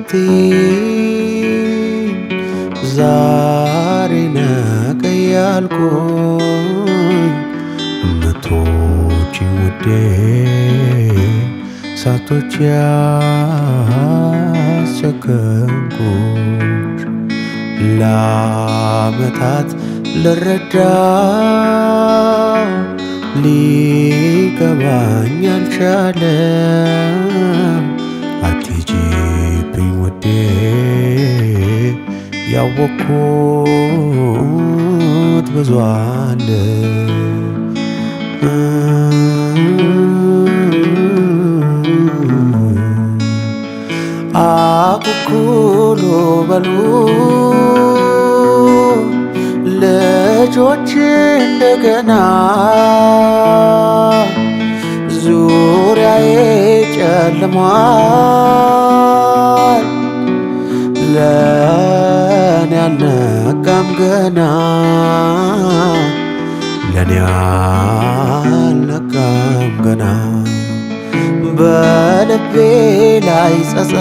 ትላንቴን ዛሬ ነገ ያልኩኝ ምቶች ውዴ ሳቶች ያስቸገርኩሽ ለዓመታት ልረዳው ሊገባኝ አልቻለም። አትሂጂብኝ ውዴ ያወቅኩት ብዙ አለ። አኩኩሉ በሉ ልጆች እንደገና ዙሪያዬ ጨልሟል። ለኔ አልነጋም ገና ለኔ አልነጋም ገና በልቤ ላይ ጸጸት